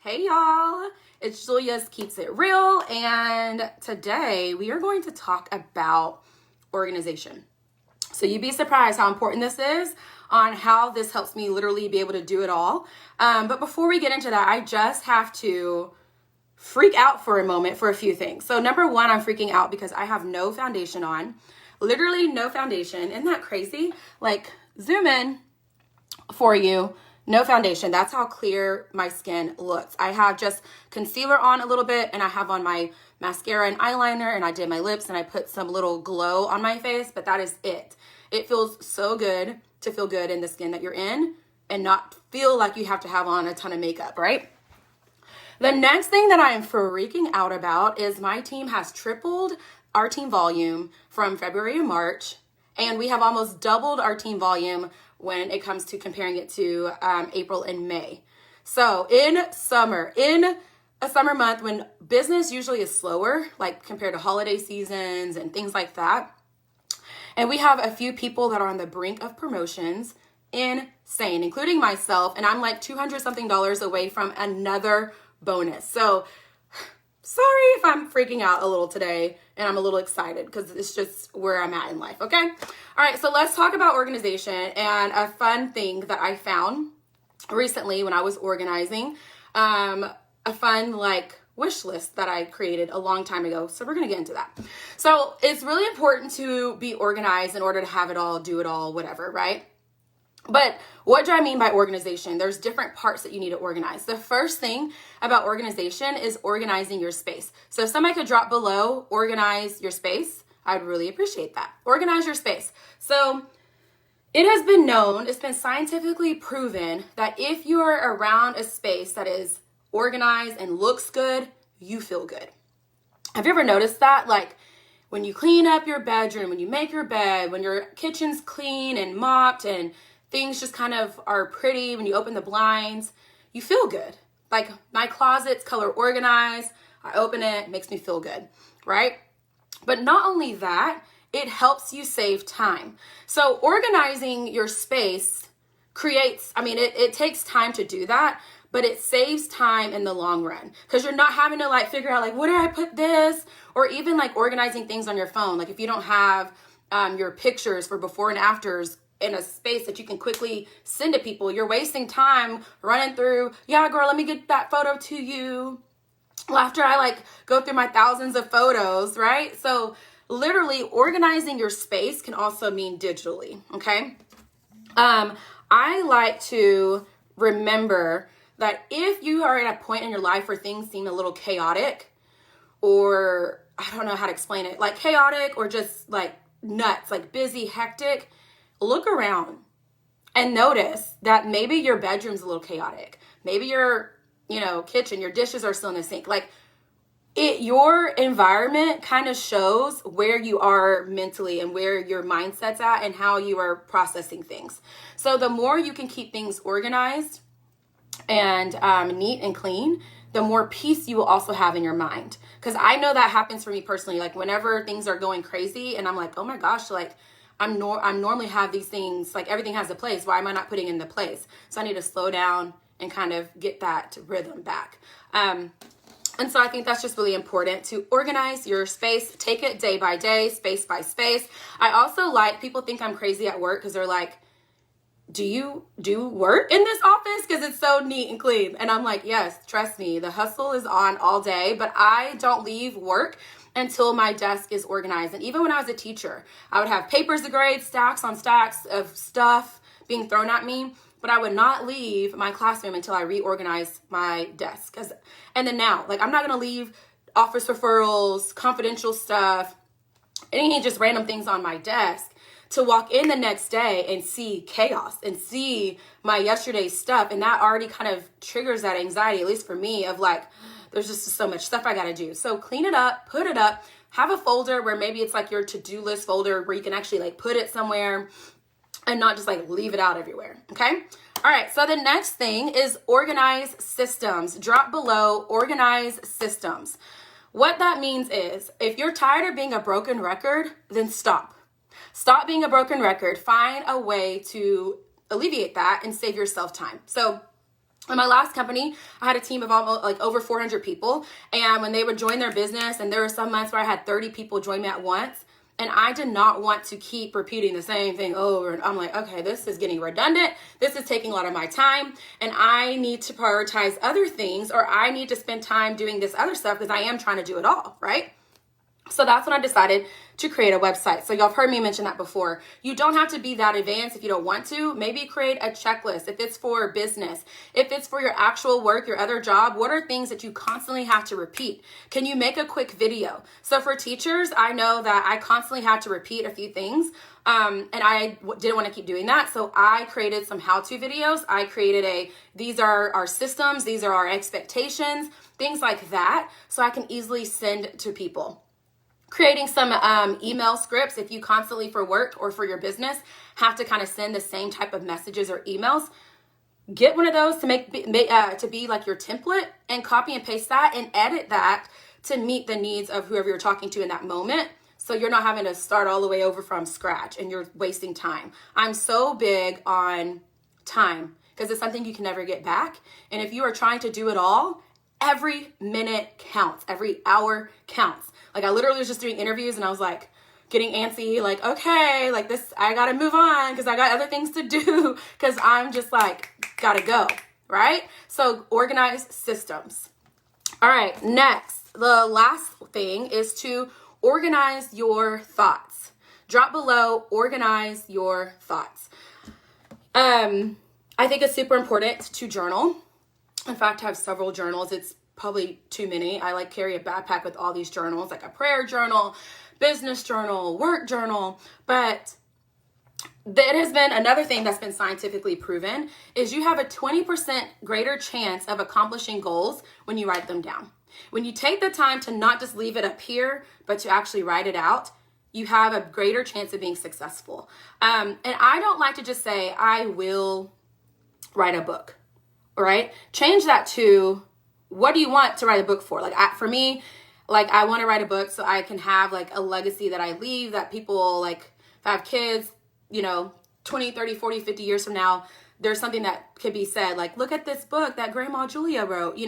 Hey y'all, it's Julia's Keeps It Real, and today we are going to talk about organization. So you'd be surprised how important this is on how this helps me literally be able to do it all. But before we get into that, I just have to freak out for a moment for a few things. So number one, I'm freaking out because I have no foundation on, literally no foundation. Isn't that crazy? Like, zoom in for you. No foundation. That's how clear my skin looks. I have just concealer on a little bit, and I have on my mascara and eyeliner, and I did my lips, and I put some little glow on my face, but that is it. It feels so good to feel good in the skin that you're in and not feel like you have to have on a ton of makeup, right? The next thing that I am freaking out about is my team has tripled our team volume from February to March, and we have almost doubled our team volume when it comes to comparing it to April and May. So in a summer month when business usually is slower, like compared to holiday seasons and things like that, and we have a few people that are on the brink of promotions, insane, including myself, and I'm like $200 something away from another bonus. So sorry if I'm freaking out a little today and I'm a little excited because it's just where I'm at in life, okay? All right, so let's talk about organization and a fun thing that I found recently when I was organizing, a fun like wish list that I created a long time ago. So we're gonna get into that. So it's really important to be organized in order to have it all, do it all, whatever, right? But what do I mean by organization? There's different parts that you need to organize. The first thing about organization is organizing your space. So if somebody could drop below, organize your space, I'd really appreciate that. Organize your space. So it has been known, it's been scientifically proven that if you are around a space that is organized and looks good, you feel good. Have you ever noticed that? Like when you clean up your bedroom, when you make your bed, when your kitchen's clean and mopped and things just kind of are pretty, when you open the blinds, you feel good. Like my closet's color organized, I open it makes me feel good, right? But not only that, it helps you save time. So organizing your space creates, it takes time to do that, but it saves time in the long run because you're not having to like figure out like, where do I put this? Or even like organizing things on your phone. Like if you don't have your pictures for before and afters in a space that you can quickly send to people, you're wasting time running through, yeah, girl, let me get that photo to you. After I like go through my thousands of photos, right? So literally organizing your space can also mean digitally, okay? I like to remember that if you are at a point in your life where things seem a little chaotic, or I don't know how to explain it, like chaotic or just like nuts, like busy, hectic, look around and notice that maybe your bedroom's a little chaotic. Maybe your, kitchen, your dishes are still in the sink. Like your environment kind of shows where you are mentally and where your mindset's at and how you are processing things. So the more you can keep things organized and neat and clean, the more peace you will also have in your mind. Because I know that happens for me personally. Like whenever things are going crazy and I'm like, oh my gosh, like I'm normally have these things, like everything has a place. Why am I not putting in the place? So I need to slow down and kind of get that rhythm back. And so I think that's just really important to organize your space, take it day by day, space by space. I also like, people think I'm crazy at work because they're like, do you do work in this office? Because it's so neat and clean. And I'm like, yes, trust me, the hustle is on all day, but I don't leave work until my desk is organized. And even when I was a teacher, I would have papers to grade, stacks on stacks of stuff being thrown at me, but I would not leave my classroom until I reorganized my desk. And then now, like I'm not gonna leave office referrals, confidential stuff, any just random things on my desk to walk in the next day and see chaos and see my yesterday's stuff. And that already kind of triggers that anxiety, at least for me, of like, there's just so much stuff I gotta do. So clean it up, put it up, have a folder where maybe it's like your to-do list folder where you can actually like put it somewhere and not just like leave it out everywhere, okay? All right, so the next thing is organize systems. Drop below, organize systems. What that means is if you're tired of being a broken record, then stop. Stop being a broken record. Find a way to alleviate that and save yourself time. So In my last company, I had a team of almost like over 400 people. And when they would join their business, and there were some months where I had 30 people join me at once, and I did not want to keep repeating the same thing over. And I'm like, okay, this is getting redundant. This is taking a lot of my time, and I need to prioritize other things, or I need to spend time doing this other stuff because I am trying to do it all, right? So that's when I decided to create a website. So y'all have heard me mention that before. You don't have to be that advanced if you don't want to. Maybe create a checklist if it's for business. If it's for your actual work, your other job, what are things that you constantly have to repeat? Can you make a quick video? So for teachers, I know that I constantly have to repeat a few things. And I didn't want to keep doing that. So I created some how-to videos. I created these are our systems. These are our expectations, things like that. So I can easily send to people. Creating some email scripts if you constantly for work or for your business have to kind of send the same type of messages or emails. Get one of those to be like your template, and copy and paste that and edit that to meet the needs of whoever you're talking to in that moment. So you're not having to start all the way over from scratch and you're wasting time. I'm so big on time because it's something you can never get back. And if you are trying to do it all, every minute counts, every hour counts. Like I literally was just doing interviews and I was like getting antsy, like, okay, like this, I got to move on because I got other things to do because I'm just like, got to go, right? So organize systems. All right, next, the last thing is to organize your thoughts. Drop below, organize your thoughts. I think it's super important to journal. In fact, I have several journals. It's probably too many. I like carry a backpack with all these journals, like a prayer journal, business journal, work journal. But it has been another thing that's been scientifically proven is you have a 20% greater chance of accomplishing goals when you write them down. When you take the time to not just leave it up here, but to actually write it out, you have a greater chance of being successful. And I don't like to just say, I will write a book, all right? Change that to, what do you want to write a book for? Like for me, like I want to write a book so I can have like a legacy that I leave, that people, like if I have kids, 20, 30, 40, 50 years from now, there's something that could be said like, look at this book that Grandma Julia wrote,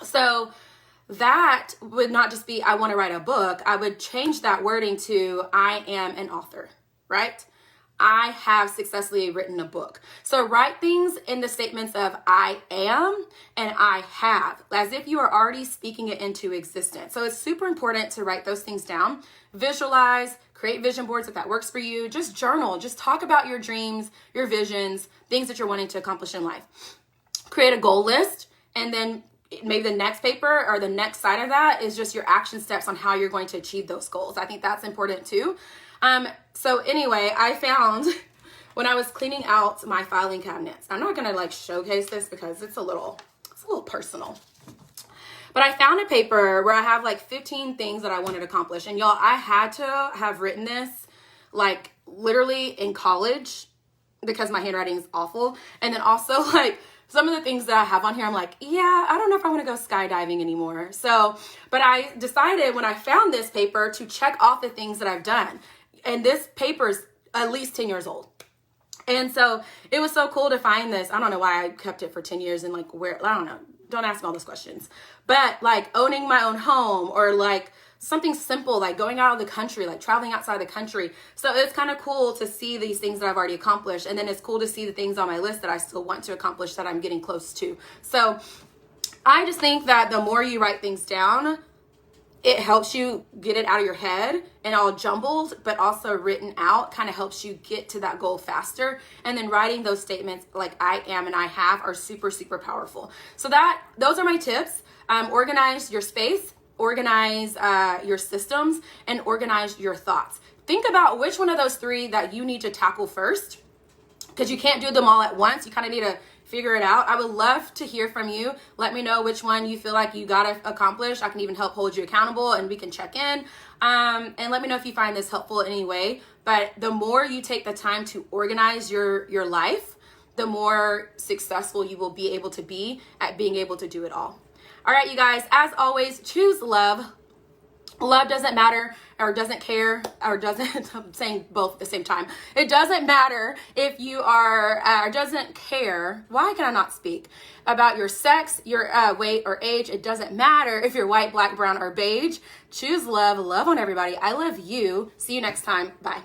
So that would not just be, I want to write a book. I would change that wording to, I am an author, right? I have successfully written a book. So write things in the statements of I am and I have, as if you are already speaking it into existence. So it's super important to write those things down, visualize, create vision boards if that works for you. Just journal, just talk about your dreams, your visions, things that you're wanting to accomplish in life. Create a goal list, and then maybe the next paper or the next side of that is just your action steps on how you're going to achieve those goals. I think that's important too. So anyway, I found when I was cleaning out my filing cabinets, I'm not going to like showcase this because it's a little personal, but I found a paper where I have like 15 things that I wanted to accomplish. And y'all, I had to have written this like literally in college because my handwriting is awful. And then also like some of the things that I have on here, I'm like, yeah, I don't know if I want to go skydiving anymore. So, but I decided when I found this paper to check off the things that I've done. And this paper is at least 10 years old. And so it was so cool to find this. I don't know why I kept it for 10 years and like where, I don't know. Don't ask me all those questions. But like owning my own home, or like something simple, like going out of the country, like traveling outside the country. So it's kind of cool to see these things that I've already accomplished. And then it's cool to see the things on my list that I still want to accomplish that I'm getting close to. So I just think that the more you write things down, it helps you get it out of your head and all jumbled, but also written out kind of helps you get to that goal faster. And then writing those statements like I am and I have are super, super powerful. So those are my tips. Organize your space, organize your systems, and organize your thoughts. Think about which one of those three that you need to tackle first, because you can't do them all at once. You kind of need to figure it out. I would love to hear from you. Let me know which one you feel like you got to accomplish. I can even help hold you accountable and we can check in. And let me know if you find this helpful in any way. But the more you take the time to organize your life, the more successful you will be able to be at being able to do it all. All right, you guys, as always, choose love, Love doesn't matter or doesn't care or doesn't, I'm saying both at the same time. It doesn't matter if you are, doesn't care. Why can I not speak? About your sex, your weight or age. It doesn't matter if you're white, black, brown, or beige. Choose love. Love on everybody. I love you. See you next time. Bye.